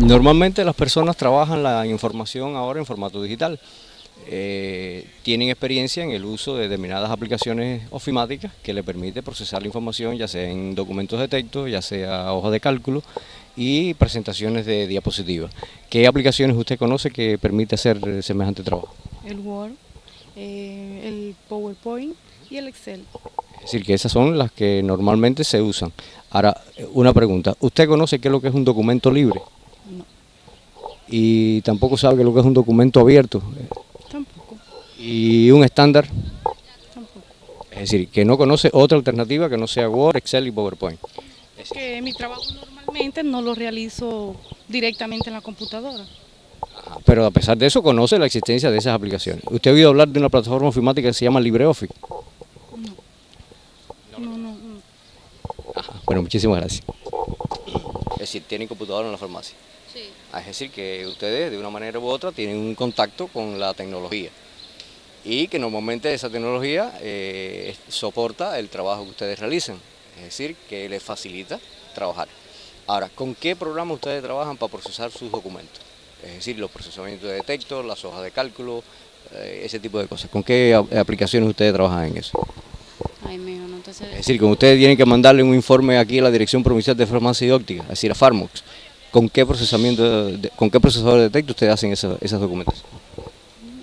Normalmente las personas trabajan la información ahora en formato digital. Tienen experiencia en el uso de determinadas aplicaciones ofimáticas que le permite procesar la información, ya sea en documentos de texto, ya sea hojas de cálculo y presentaciones de diapositivas. ¿Qué aplicaciones usted conoce que permite hacer semejante trabajo? El Word, el PowerPoint y el Excel. Es decir, que esas son las que normalmente se usan. Ahora, una pregunta, ¿usted conoce qué es lo que es un documento libre? No, Y tampoco sabe qué es lo que es un documento abierto tampoco, y un estándar. tampoco. Es decir, que no conoce otra alternativa que no sea Word, Excel y PowerPoint. Que mi trabajo normalmente no lo realizo directamente en la computadora. Pero a pesar de eso conoce la existencia de esas aplicaciones. ¿Usted ha oído hablar de una plataforma ofimática que se llama LibreOffice? No. Bueno, muchísimas gracias. Es decir, tienen computadora en la farmacia. Sí. Es decir, que ustedes de una manera u otra tienen un contacto con la tecnología y que normalmente esa tecnología soporta el trabajo que ustedes realizan, es decir, que les facilita trabajar. Ahora, ¿con qué programa ustedes trabajan para procesar sus documentos? Es decir, los procesamientos de texto, las hojas de cálculo, ese tipo de cosas. ¿Con qué aplicaciones ustedes trabajan en eso? Ay, mijo, no te sé. Es decir, como ustedes tienen que mandarle un informe aquí a la Dirección Provincial de Farmacia y Óptica, es decir, a Farmox, ¿con qué con qué procesador de texto ustedes hacen esas documentos?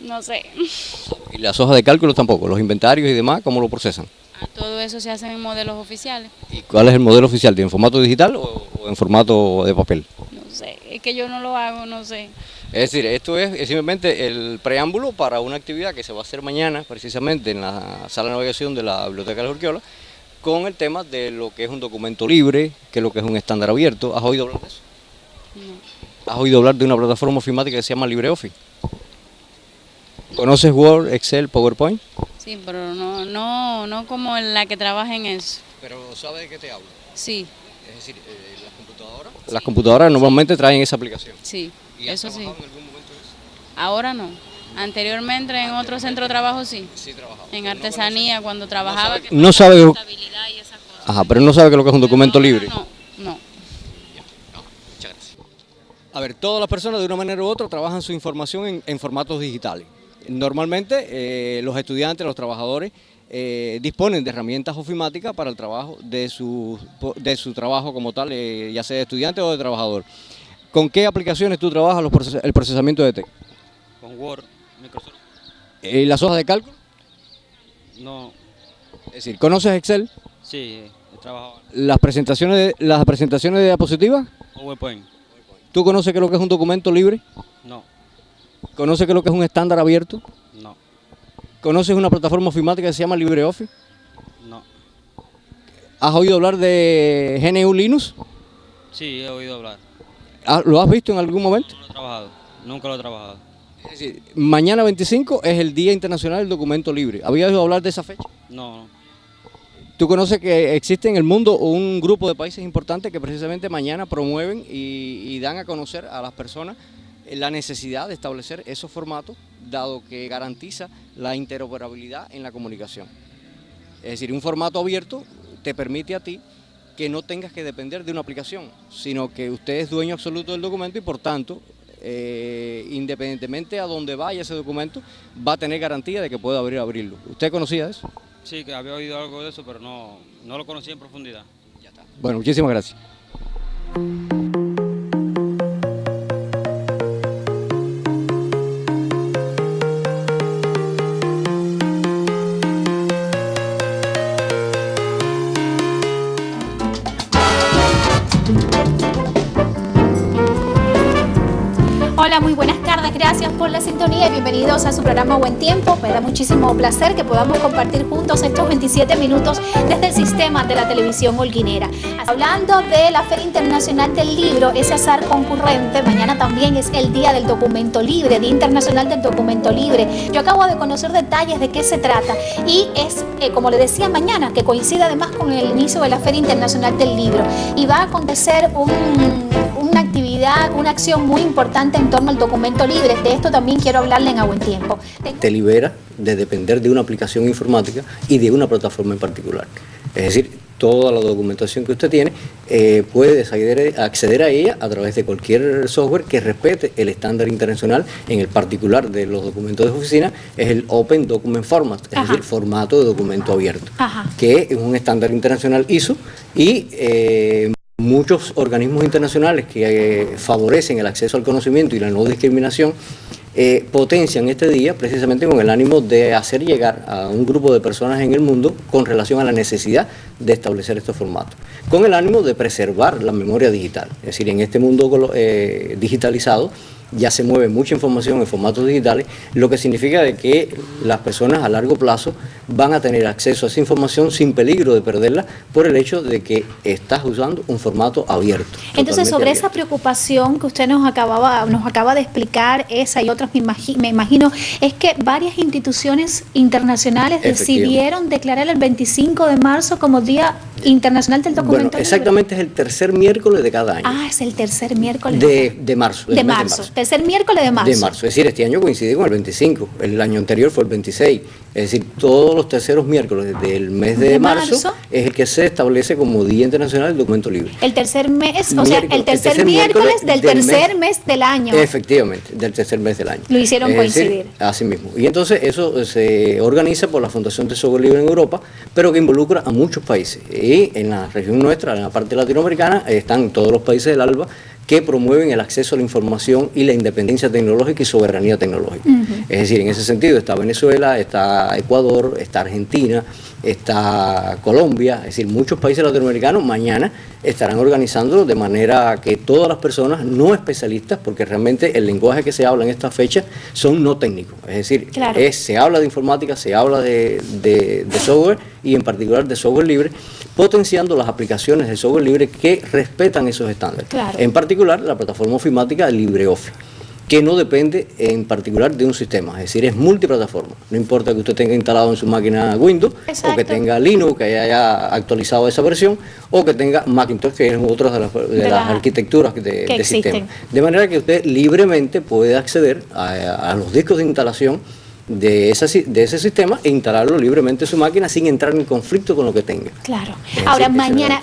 No sé. Y las hojas de cálculo tampoco, los inventarios y demás, ¿cómo lo procesan? Todo eso se hace en modelos oficiales. ¿Y cuál es el modelo oficial? ¿En formato digital o en formato de papel? No sé, es que yo no lo hago, no sé. Es decir, esto es simplemente el preámbulo para una actividad que se va a hacer mañana, precisamente en la sala de navegación de la Biblioteca de la Urquiola, con el tema de lo que es un documento libre, que es lo que es un estándar abierto. ¿Has oído hablar de eso? No. ¿Has oído hablar de una plataforma ofimática que se llama LibreOffice? ¿Conoces Word, Excel, PowerPoint? Sí, pero no como en la que trabaja en eso. Pero ¿sabe de qué te hablo? Sí, Es decir, las computadoras normalmente traen esa aplicación. sí, ¿Y has eso sí. trabajado en algún momento en eso? Ahora no. Anteriormente en otro centro de trabajo sí. Sí, trabajaba. En artesanía cuando trabajaba. que No sabe, contabilidad y esas cosas. ajá, pero no sabe que lo que es un documento Pero ahora libre. No. Muchas gracias. A ver, todas las personas de una manera u otra trabajan su información en formatos digitales. Normalmente los estudiantes, los trabajadores disponen de herramientas ofimáticas para el trabajo de su trabajo como tal, ya sea de estudiante o de trabajador. ¿Con qué aplicaciones tú trabajas el procesamiento de texto? Con Word, Microsoft. ¿Y las hojas de cálculo? No, Es decir, ¿conoces Excel? sí, he trabajado ¿Las presentaciones de diapositivas? en PowerPoint. ¿Tú conoces qué es lo que es un documento libre? No, ¿Conoces qué es lo que es un estándar abierto? no, ¿Conoces una plataforma ofimática que se llama LibreOffice? no. ¿Has oído hablar de GNU Linux? Sí, he oído hablar. ¿Lo has visto en algún momento? No lo he trabajado, nunca lo he trabajado. Es decir, mañana 25 es el Día Internacional del Documento Libre. ¿Habías oído hablar de esa fecha? No, ¿Tú conoces que existe en el mundo un grupo de países importantes que precisamente mañana promueven y dan a conocer a las personas la necesidad de establecer esos formatos, dado que garantiza la interoperabilidad en la comunicación? Es decir, un formato abierto te permite a ti que no tengas que depender de una aplicación, sino que usted es dueño absoluto del documento y por tanto, independientemente a donde vaya ese documento, va a tener garantía de que pueda abrirlo. ¿Usted conocía eso? sí que había oído algo de eso, pero no lo conocía en profundidad. Bueno, muchísimas gracias. Hola, muy buenas tardes, gracias por la sintonía y bienvenidos a su programa Buen Tiempo. Me da muchísimo placer que podamos compartir juntos estos 27 minutos desde el sistema de la televisión holguinera. Hablando de la Feria Internacional del Libro, ese azar concurrente, mañana también es el Día del Documento Libre, Día Internacional del Documento Libre. Yo acabo de conocer detalles de qué se trata y es, como le decía, mañana, que coincide además con el inicio de la Feria Internacional del Libro y va a acontecer una actividad, una acción muy importante en torno al documento libre. De esto también quiero hablarle en A Buen Tiempo. Te libera de depender de una aplicación informática y de una plataforma en particular. Es decir, toda la documentación que usted tiene, puede acceder a ella a través de cualquier software que respete el estándar internacional. En el particular de los documentos de oficina es el Open Document Format, es decir, formato de documento abierto, que es un estándar internacional ISO, y muchos organismos internacionales que favorecen el acceso al conocimiento y la no discriminación potencian este día precisamente con el ánimo de hacer llegar a un grupo de personas en el mundo con relación a la necesidad de establecer estos formatos, con el ánimo de preservar la memoria digital. Es decir, en este mundo digitalizado ya se mueve mucha información en formatos digitales, lo que significa de que las personas a largo plazo van a tener acceso a esa información sin peligro de perderla por el hecho de que estás usando un formato abierto. Entonces, sobre esa preocupación que usted nos acaba de explicar, esa y otras, me imagino, es que varias instituciones internacionales decidieron declarar el 25 de marzo como Día Internacional del Documento Libre. Exactamente, es el tercer miércoles de cada año. Ah, es el tercer miércoles de marzo. De marzo. Tercer miércoles de marzo. De marzo, es decir, este año coincide con el 25, el año anterior fue el 26, es decir, todos los terceros miércoles del mes de marzo es el que se establece como Día Internacional del Documento Libre. El tercer mes, o sea, el tercer miércoles del tercer mes del año. Efectivamente, del tercer mes del año. Lo hicieron coincidir. Decir, así mismo. Y entonces eso se organiza por la Fundación de Software Libre en Europa, pero que involucra a muchos países. Y en la región nuestra, en la parte latinoamericana, están todos los países del ALBA que promueven el acceso a la información y la independencia tecnológica y soberanía tecnológica. Es decir, en ese sentido está Venezuela, está Ecuador, está Argentina, está Colombia, es decir, muchos países latinoamericanos mañana estarán organizándolo de manera que todas las personas no especialistas, porque realmente el lenguaje que se habla en estas fechas son no técnicos, es decir, se habla de informática, se habla de software y en particular de software libre, potenciando las aplicaciones de software libre que respetan esos estándares. En particular, la plataforma ofimática LibreOffice, que no depende en particular de un sistema, es decir, es multiplataforma. No importa que usted tenga instalado en su máquina Windows, o que tenga Linux, que haya actualizado esa versión, o que tenga Macintosh, que es otra de las arquitecturas de sistema. De manera que usted libremente puede acceder a los discos de instalación de ese sistema e instalarlo libremente en su máquina sin entrar en conflicto con lo que tenga. Claro. Ahora, mañana,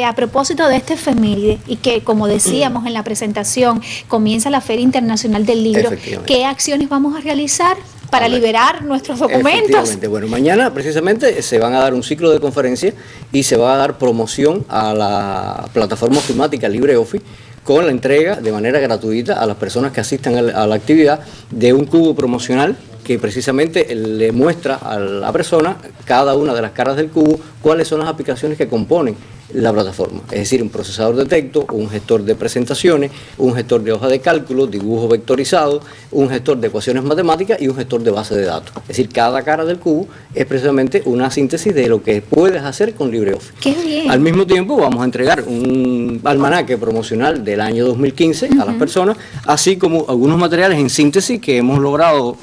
a propósito de este efeméride, y que como decíamos en la presentación, comienza la Feria Internacional del Libro, ¿qué acciones vamos a realizar para liberar nuestros documentos? Efectivamente. Bueno, mañana precisamente se van a dar un ciclo de conferencias y se va a dar promoción a la plataforma ofimática LibreOffice, con la entrega de manera gratuita a las personas que asistan a la actividad de un cubo promocional que precisamente le muestra a la persona cada una de las caras del cubo cuáles son las aplicaciones que componen la plataforma, es decir, un procesador de texto, un gestor de presentaciones, un gestor de hoja de cálculo, dibujo vectorizado, un gestor de ecuaciones matemáticas y un gestor de base de datos. Es decir, cada cara del cubo es precisamente una síntesis de lo que puedes hacer con LibreOffice. ¡Qué bien! Al mismo tiempo vamos a entregar un almanaque promocional del año 2015 a las personas, así como algunos materiales en síntesis que hemos logrado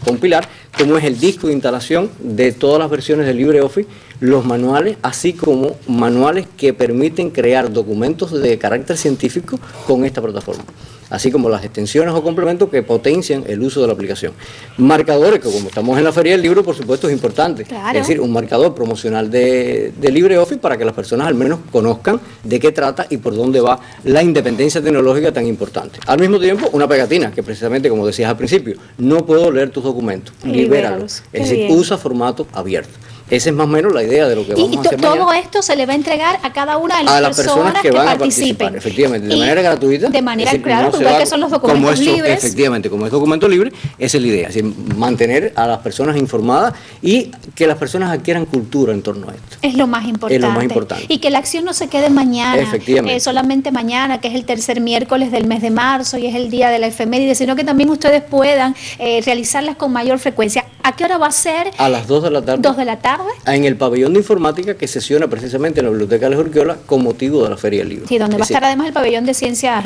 compilar, como es el disco de instalación de todas las versiones de LibreOffice, los manuales, así como manuales que permiten crear documentos de carácter científico con esta plataforma, así como las extensiones o complementos que potencian el uso de la aplicación. Marcadores, que como estamos en la Feria del Libro, por supuesto es importante. Es decir, un marcador promocional de LibreOffice para que las personas al menos conozcan de qué trata y por dónde va la independencia tecnológica tan importante. Al mismo tiempo, una pegatina, que precisamente, como decías al principio, no puedo leer tus documentos, libéralos. Es decir, usa formato abierto. Esa es más o menos la idea de lo que vamos a hacer mañana. Y todo esto se le va a entregar a cada una de las personas que van participen. A participar, efectivamente, de manera gratuita. De manera, claro, igual que son los documentos libres. Efectivamente, como es documento libre, esa es la idea, es decir, mantener a las personas informadas y que las personas adquieran cultura en torno a esto. Es lo más importante. Es lo más importante. Y que la acción no se quede mañana, efectivamente. Solamente mañana, que es el tercer miércoles del mes de marzo y es el día de la efeméride, sino que también ustedes puedan realizarlas con mayor frecuencia. ¿A qué hora va a ser? A las 2 de la tarde. 2 de la tarde. En el pabellón de informática que sesiona precisamente en la Biblioteca Alejo Urquiola con motivo de la Feria del Libro. Sí, donde va a estar además el pabellón de ciencias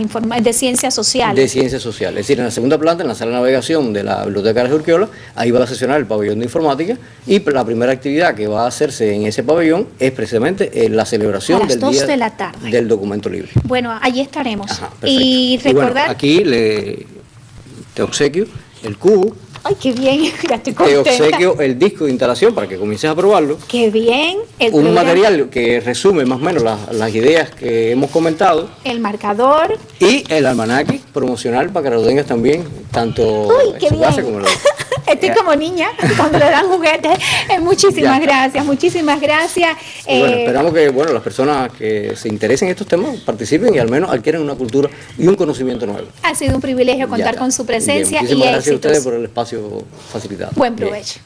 sociales. De ciencias sociales. Es decir, en la segunda planta, en la sala de navegación de la Biblioteca Alejo Urquiola, ahí va a sesionar el pabellón de informática y la primera actividad que va a hacerse en ese pabellón es precisamente la celebración del día de la tarde del documento libre. Bueno, allí estaremos. Ajá, y recordar... Bueno, aquí te obsequio el cubo Ay, qué bien, ya estoy te contenta. obsequio el disco de instalación para que comiences a probarlo. Qué bien. El Un programa, material que resume más o menos las ideas que hemos comentado el marcador. y el almanaque promocional para que lo tengas también, tanto Uy, qué en su bien. casa como en la Estoy como niña cuando le dan juguetes. Muchísimas Ya. gracias, muchísimas gracias. Y bueno, esperamos que las personas que se interesen en estos temas participen y al menos adquieran una cultura y un conocimiento nuevo. Ha sido un privilegio Ya contar está. con su Bien, presencia muchísimas y gracias a éxitos. ustedes por el espacio facilitado. Buen Bien. provecho.